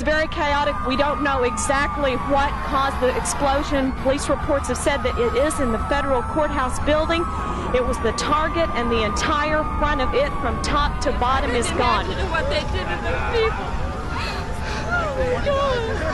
It's very chaotic. We don't know exactly what caused the explosion. Police reports have said that it is in the federal courthouse building. It was the target, and the entire front of it from top to bottom is gone. Imagine what they did to the people. Oh my God.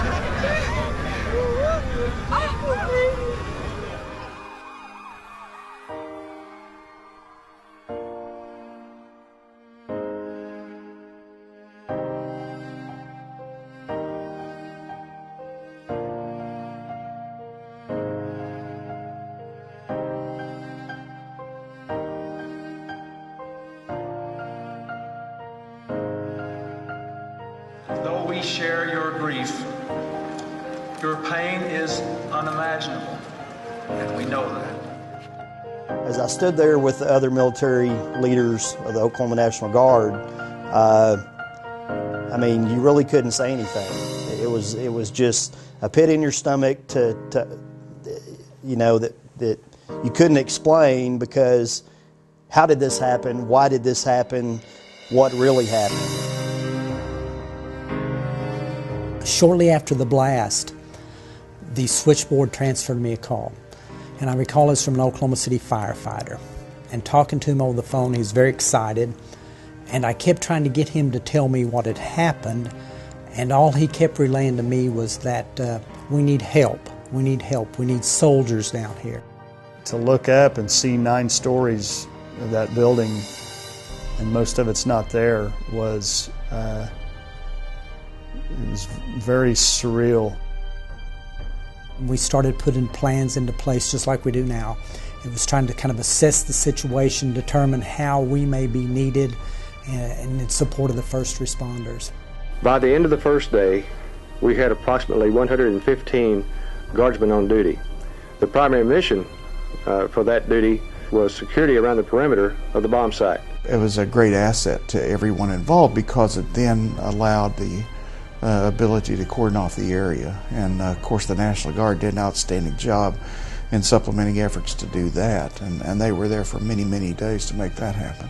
Though we share your grief, your pain is unimaginable, and we know that. As I stood there with the other military leaders of the Oklahoma National Guard, I mean, you really couldn't say anything. It was just a pit in your stomach you know, that you couldn't explain, because how did this happen? Why did this happen? What really happened? Shortly after the blast, the switchboard transferred me a call. And I recall it's from an Oklahoma City firefighter. And talking to him over the phone, he was very excited. And I kept trying to get him to tell me what had happened. And all he kept relaying to me was that we need help. We need help. We need soldiers down here. To look up and see 9 stories of that building, and most of it's not there, was it was very surreal. We started putting plans into place just like we do now. It was trying to kind of assess the situation, determine how we may be needed, and in support of the first responders. By the end of the first day, we had approximately 115 guardsmen on duty. The primary mission for that duty was security around the perimeter of the bomb site. It was a great asset to everyone involved, because it then allowed the ability to cordon off the area. And of course the National Guard did an outstanding job in supplementing efforts to do that, and they were there for many, many days to make that happen.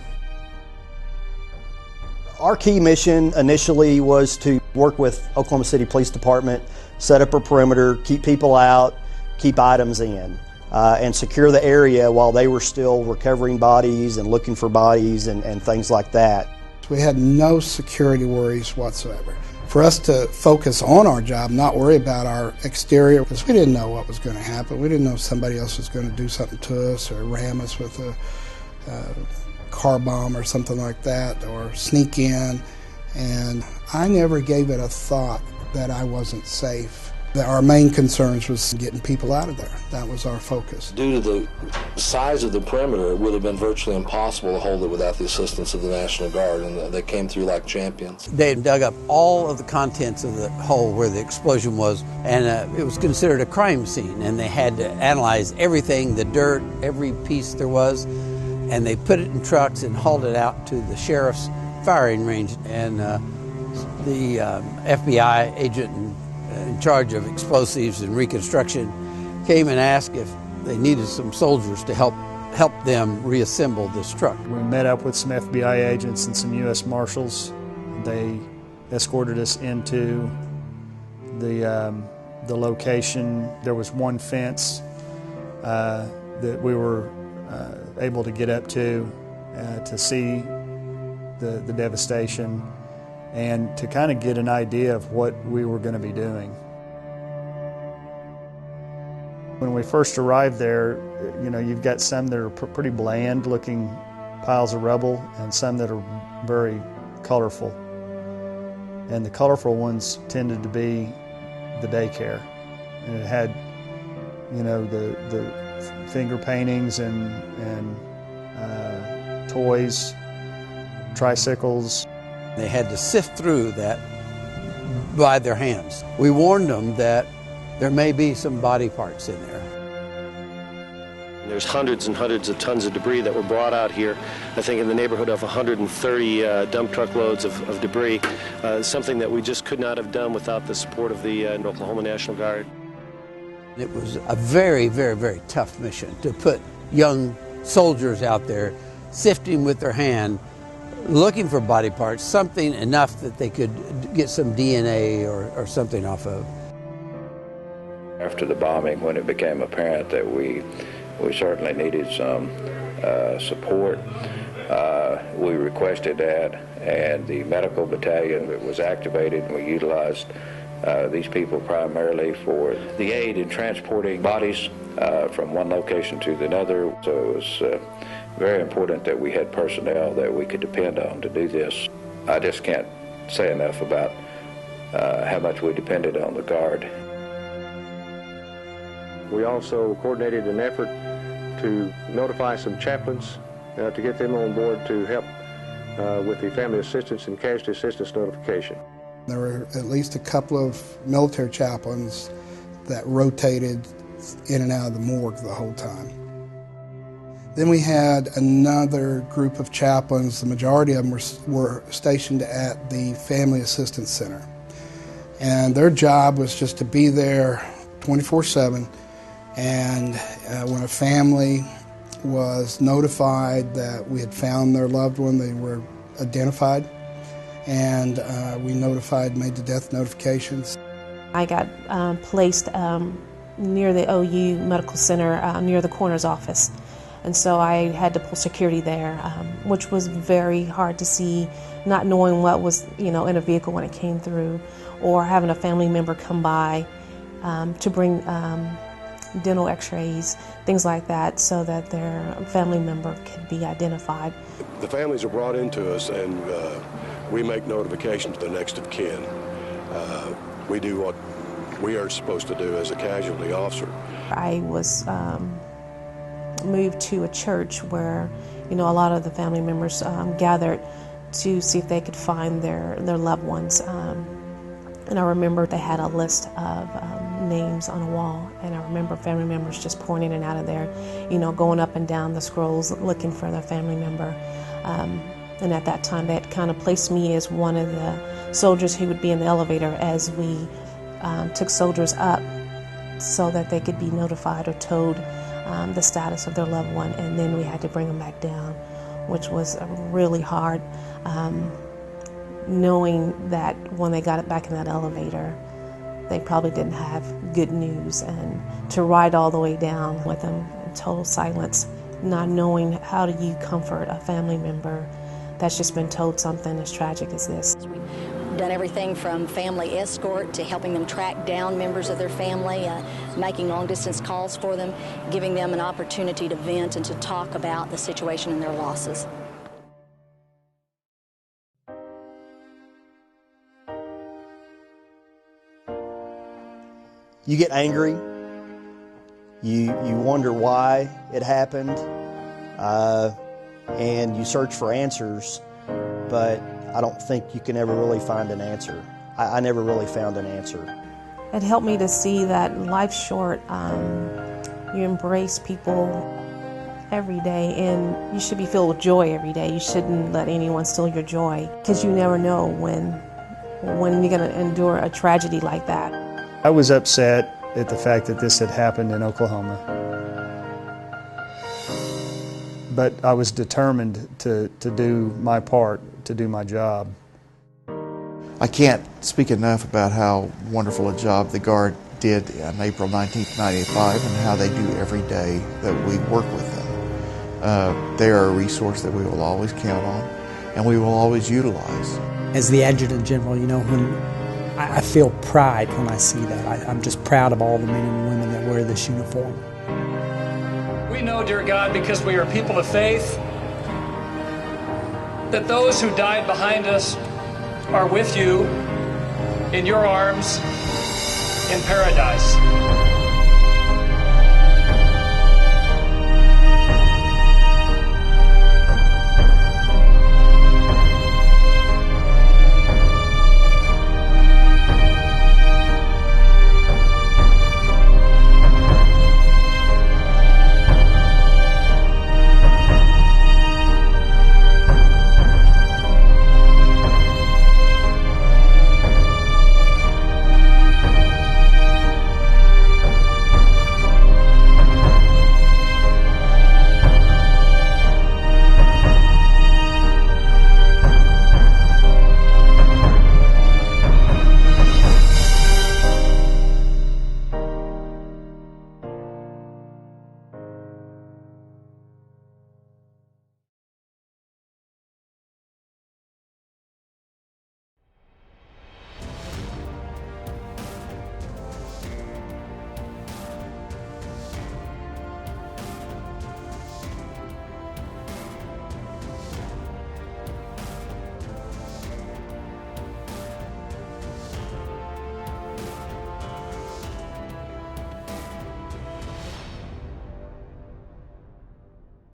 Our key mission initially was to work with Oklahoma City Police Department, set up a perimeter, keep people out, keep items in, and secure the area while they were still recovering bodies and looking for bodies and things like that. We had no security worries whatsoever. For us to focus on our job, not worry about our exterior, because we didn't know what was going to happen. We didn't know if somebody else was going to do something to us or ram us with a car bomb or something like that, or sneak in. And I never gave it a thought that I wasn't safe. Our main concerns was getting people out of there. That was our focus. Due to the size of the perimeter, it would have been virtually impossible to hold it without the assistance of the National Guard, and they came through like champions. They dug up all of the contents of the hole where the explosion was, and it was considered a crime scene, and they had to analyze everything, the dirt, every piece there was, and they put it in trucks and hauled it out to the sheriff's firing range. And the FBI agent in charge of explosives and reconstruction came and asked if they needed some soldiers to help them reassemble this truck. We met up with some FBI agents and some U.S. Marshals. They escorted us into the location. There was one fence that we were able to get up to see the devastation and to kind of get an idea of what we were going to be doing. When we first arrived there, you know, you've got some that are pretty bland looking piles of rubble and some that are very colorful. And the colorful ones tended to be the daycare. And it had, you know, the finger paintings and toys, tricycles. They had to sift through that by their hands. We warned them that there may be some body parts in there. There's hundreds and hundreds of tons of debris that were brought out here. I think in the neighborhood of 130 dump truck loads of debris, something that we just could not have done without the support of the Oklahoma National Guard. It was a very, very, very tough mission to put young soldiers out there sifting with their hand looking for body parts, something enough that they could get some DNA or something off of. After the bombing, when it became apparent that we certainly needed some support, we requested that, and the medical battalion was activated, and we utilized these people primarily for the aid in transporting bodies from one location to another. So it was very important that we had personnel that we could depend on to do this. I just can't say enough about how much we depended on the Guard. We also coordinated an effort to notify some chaplains to get them on board to help with the family assistance and casualty assistance notification. There were at least a couple of military chaplains that rotated in and out of the morgue the whole time. Then we had another group of chaplains. The majority of them were stationed at the Family Assistance Center. And their job was just to be there 24/7. And when a family was notified that we had found their loved one, they were identified. And we made the death notifications. I got placed near the OU Medical Center, near the coroner's office. And so I had to pull security there, which was very hard to see, not knowing what was, in a vehicle when it came through, or having a family member come by to bring dental x-rays, things like that, so that their family member could be identified. The families are brought into us, and we make notification to the next of kin. We do what we are supposed to do as a casualty officer. I was moved to a church where, a lot of the family members gathered to see if they could find their loved ones. And I remember they had a list of names on a wall, and I remember family members just pouring in and out of there, going up and down the scrolls looking for their family member. And at that time, that kind of placed me as one of the soldiers who would be in the elevator as we took soldiers up so that they could be notified or told the status of their loved one, and then we had to bring them back down, which was really hard, knowing that when they got it back in that elevator, they probably didn't have good news, and to ride all the way down with them in total silence, not knowing how do you comfort a family member that's just been told something as tragic as this. We've done everything from family escort to helping them track down members of their family, making long-distance calls for them, giving them an opportunity to vent and to talk about the situation and their losses. You get angry, you wonder why it happened, and you search for answers, but I don't think you can ever really find an answer. I never really found an answer. It helped me to see that life's short. You embrace people every day, and you should be filled with joy every day. You shouldn't let anyone steal your joy, because you never know when you're going to endure a tragedy like that. I was upset at the fact that this had happened in Oklahoma. But I was determined to do my part, to do my job. I can't speak enough about how wonderful a job the Guard did on April 1995 and how they do every day that we work with them. They are a resource that we will always count on and we will always utilize. As the Adjutant General, I feel pride when I see that. I'm just proud of all the men and women that wear this uniform. We know, dear God, because we are people of faith, that those who died behind us are with you in your arms in paradise.